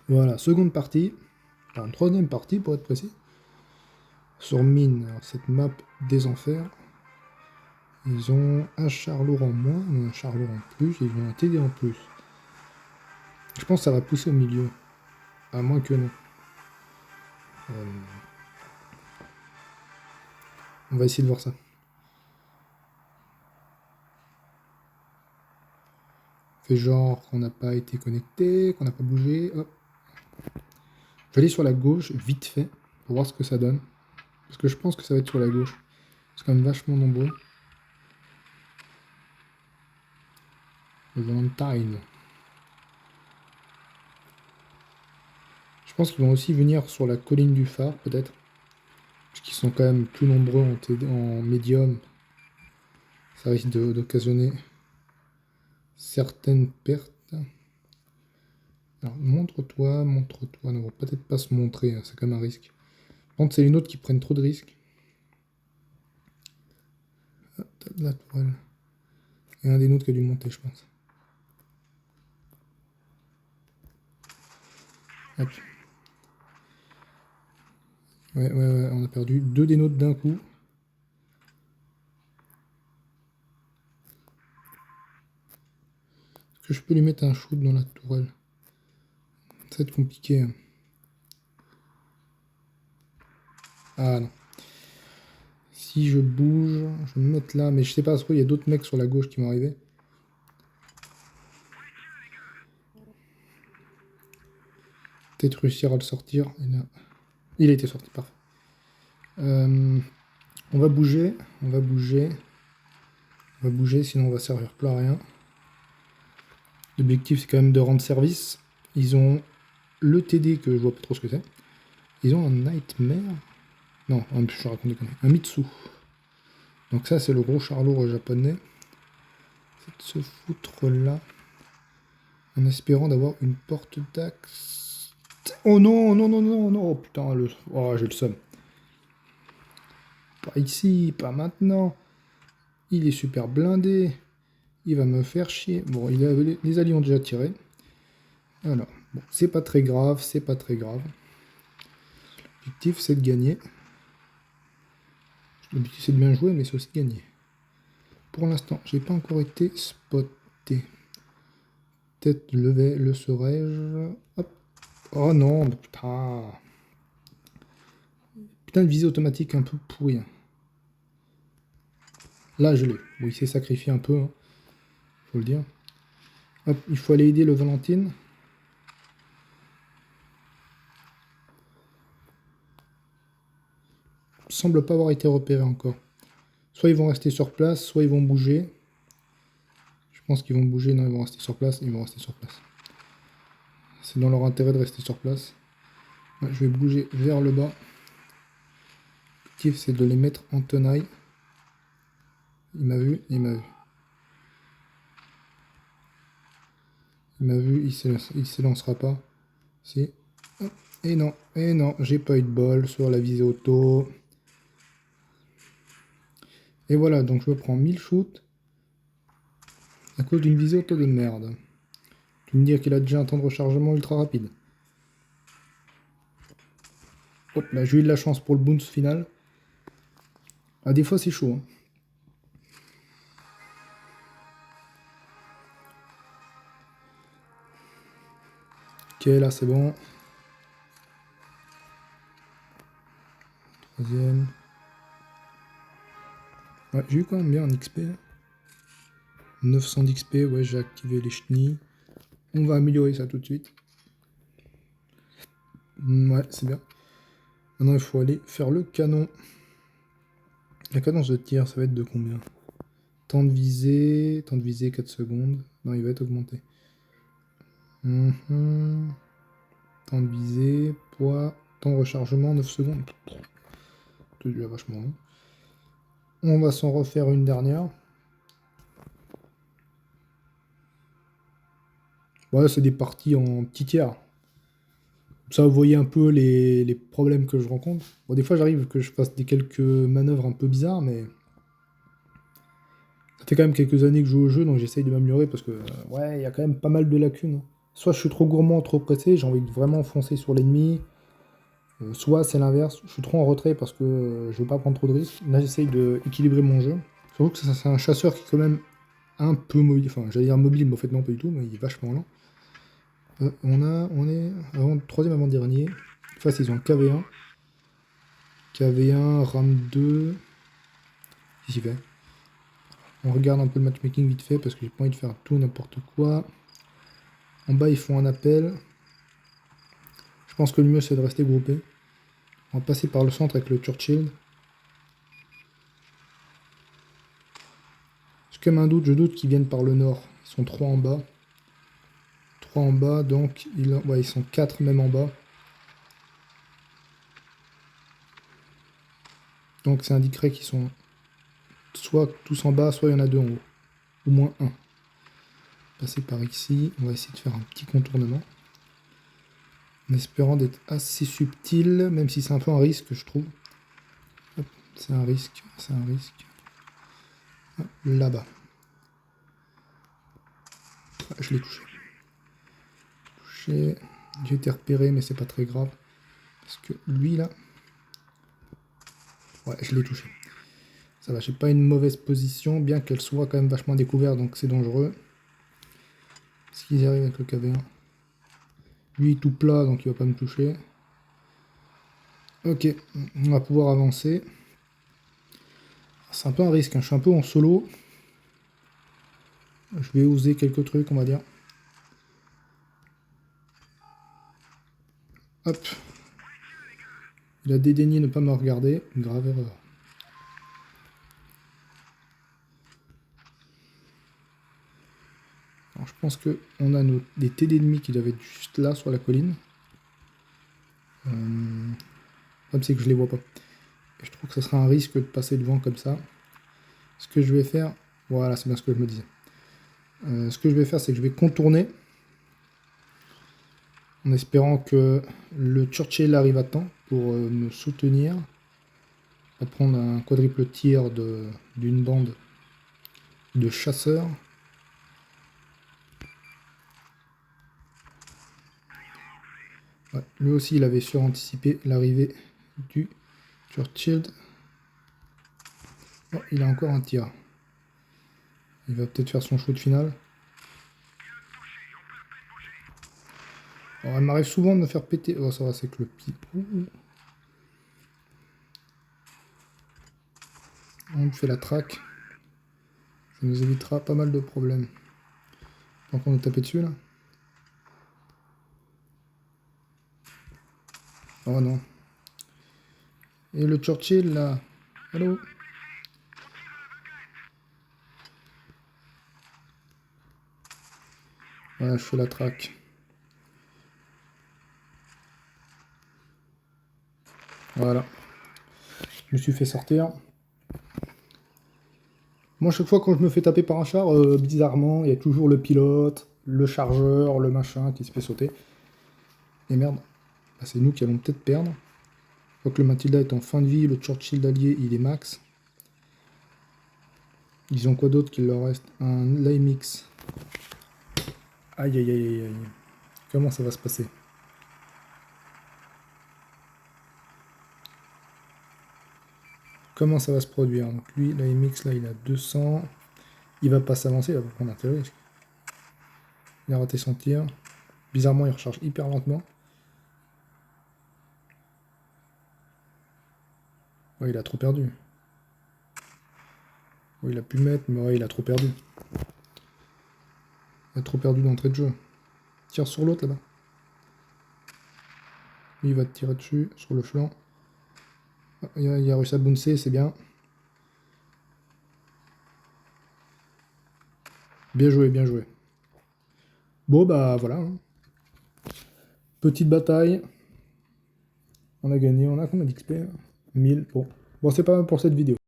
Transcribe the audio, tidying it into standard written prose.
Voilà, seconde partie, enfin troisième partie pour être précis, sur Mine. Alors, cette map des enfers, ils ont un charlour en moins, ou un charlour en plus, et ils ont un TD en plus. Je pense que ça va pousser au milieu, à moins que non. Euh, on va essayer de voir ça. Fait genre qu'on n'a pas été connecté, qu'on n'a pas bougé. Hop. Je vais aller sur la gauche, vite fait, pour voir ce que ça donne. Parce que je pense que ça va être sur la gauche. C'est quand même vachement nombreux. Valentine. Je pense qu'ils vont aussi venir sur la colline du phare, peut-être. Parce qu'ils sont quand même plus nombreux en médium. Ça risque d'occasionner certaines pertes. Alors, montre-toi, montre-toi. Non, on va peut-être pas se montrer, hein, c'est quand même un risque. Par contre, c'est les nôtres qui prennent trop de risques. Ah, t'as de la toile. Il y a un des nôtres qui a dû monter, je pense. Hop. Ouais, ouais, ouais, on a perdu deux des nôtres d'un coup. Est-ce que je peux lui mettre un shoot dans la tourelle? Ça va être compliqué, hein. Ah non. Si je bouge, je vais me mettre là, mais je sais pas trop, il y a d'autres mecs sur la gauche qui vont arriver. Peut-être réussir à le sortir. Il a été sorti, parfait. On va bouger, on va bouger. On va bouger, sinon on va servir plus à rien. L'objectif, c'est quand même de rendre service. Ils ont le TD, que je vois pas trop ce que c'est. Ils ont un Nightmare. Non, je raconte des conneries. Un Mitsu. Donc ça, c'est le gros charlot japonais. C'est de se foutre là. En espérant d'avoir une porte d'axe. Oh non, non, non, non, non. Oh putain, oh, j'ai le seum. Pas ici, pas maintenant. Il est super blindé. Il va me faire chier. Bon, les alliés ont déjà tiré. Alors, bon, c'est pas très grave, c'est pas très grave. L'objectif, c'est de gagner. L'objectif, c'est de bien jouer, mais c'est aussi de gagner. Pour l'instant, j'ai pas encore été spoté. Peut-être le serais-je. Hop. Oh non, putain. Putain de visée automatique un peu pourrie. Là, je l'ai. Bon, il s'est sacrifié un peu, hein, faut le dire. Hop, il faut aller aider le Valentine. Il semble pas avoir été repéré encore. Soit ils vont rester sur place, soit ils vont bouger. Je pense qu'ils vont bouger. Non, ils vont rester sur place. Ils vont rester sur place. C'est dans leur intérêt de rester sur place. Ouais, je vais bouger vers le bas. L'objectif, c'est de les mettre en tenaille. Il m'a vu, il m'a vu. Il m'a vu, il s'élancera pas. Si. Et non, j'ai pas eu de bol sur la visée auto. Et voilà, donc je me prends 1000 shoots à cause d'une visée auto de merde. Tu me dire qu'il a déjà un temps de rechargement ultra rapide. Hop là, j'ai eu de la chance pour le bounce final. Ah, des fois c'est chaud, hein. Ok, là c'est bon. Troisième. Ouais, j'ai eu quand même bien un XP. 900 d'XP, ouais, j'ai activé les chenilles. On va améliorer ça tout de suite. Ouais, c'est bien. Maintenant, il faut aller faire le canon. La cadence de tir, ça va être de combien? Temps de visée 4 secondes. Non, il va être augmenté. Temps de visée, poids, temps de rechargement, 9 secondes. C'est déjà vachement long. On va s'en refaire une dernière. Ouais, c'est des parties en petit tiers. Ça, vous voyez un peu les problèmes que je rencontre. Bon, des fois, j'arrive que je fasse quelques manœuvres un peu bizarres, mais ça fait quand même quelques années que je joue au jeu, donc j'essaye de m'améliorer parce que, ouais, il y a quand même pas mal de lacunes, hein. soit je suis trop gourmand, trop pressé, j'ai envie de vraiment foncer sur l'ennemi, soit c'est l'inverse, je suis trop en retrait parce que je veux pas prendre trop de risques. Là j'essaye d'équilibrer mon jeu. Surtout que c'est un chasseur qui est quand même un peu mobile, enfin j'allais dire mobile, mais en fait non pas du tout, mais il est vachement lent. On est troisième avant-dernier. Face ils ont KV1. KV1, RAM 2. Qu'est-ce qu'il fait? On regarde un peu le matchmaking vite fait parce que j'ai pas envie de faire tout n'importe quoi. En bas ils font un appel. Je pense que le mieux c'est de rester groupé. On va passer par le centre avec le Churchill. J'ai quand même un doute, je doute qu'ils viennent par le nord. Ils sont 3 en bas. 3 en bas, donc ils sont 4 même en bas. Donc ça indiquerait qu'ils sont soit tous en bas, soit il y en a 2 en haut. Au moins un. Passer par ici, on va essayer de faire un petit contournement. En espérant d'être assez subtil, même si c'est un peu un risque, je trouve. C'est un risque, c'est un risque. Là-bas. Ah, je l'ai touché. J'ai été repéré, mais c'est pas très grave. Parce que lui, là... Ouais, je l'ai touché. Ça va, j'ai pas une mauvaise position, bien qu'elle soit quand même vachement découverte, donc c'est dangereux. Est-ce qu'ils y arrivent avec le KV1? Lui, il est tout plat, donc il va pas me toucher. Ok, on va pouvoir avancer. C'est un peu un risque, hein. Je suis un peu en solo. Je vais oser quelques trucs, on va dire. Hop. Il a dédaigné ne pas me regarder. Une grave erreur. Alors, je pense qu'on a des TD ennemis qui doivent être juste là, sur la colline. Le problème, c'est que je les vois pas. Et je trouve que ce sera un risque de passer devant comme ça. Ce que je vais faire... Voilà, c'est bien ce que je me disais. Ce que je vais faire, c'est que je vais contourner. En espérant que le Churchill arrive à temps pour me soutenir. On va prendre un quadruple tir d'une bande de chasseurs. Ouais, lui aussi, il avait suranticipé l'arrivée du Churchill. Oh, il a encore un tir. Il va peut-être faire son shoot final. Alors, il m'arrive souvent de me faire péter. Oh, ça va, c'est que le pied. On me fait la traque. Ça nous évitera pas mal de problèmes. Tant qu'on est tapé dessus, là. Oh non. Et le Churchill, là. Allô? Voilà, je fais la traque. Voilà. Je me suis fait sortir. Moi, chaque fois quand je me fais taper par un char, bizarrement, il y a toujours le pilote, le chargeur, le machin qui se fait sauter. Et merde, bah, c'est nous qui allons peut-être perdre. Je vois que le Matilda est en fin de vie, le Churchill d'allié, il est max. Ils ont quoi d'autre qu'il leur reste? Un LMX. Aïe aïe aïe aïe aïe. Comment ça va se passer? Comment ça va se produire? Donc lui, l'AMX là, il a 200. Il va pas s'avancer, il va pas prendre un tel risque. Il a raté son tir. Bizarrement, il recharge hyper lentement. Ouais, il a trop perdu. Ouais, il a pu mettre, mais ouais, il a trop perdu. Il a trop perdu d'entrée de jeu. Tire sur l'autre là-bas. Lui, il va te tirer dessus, sur le flanc. Ah, il a réussi à bouncer, c'est bien. Bien joué, bien joué. Bon, bah voilà. Hein. Petite bataille. On a gagné, on a combien d'XP? 1000. Bon, c'est pas mal pour cette vidéo.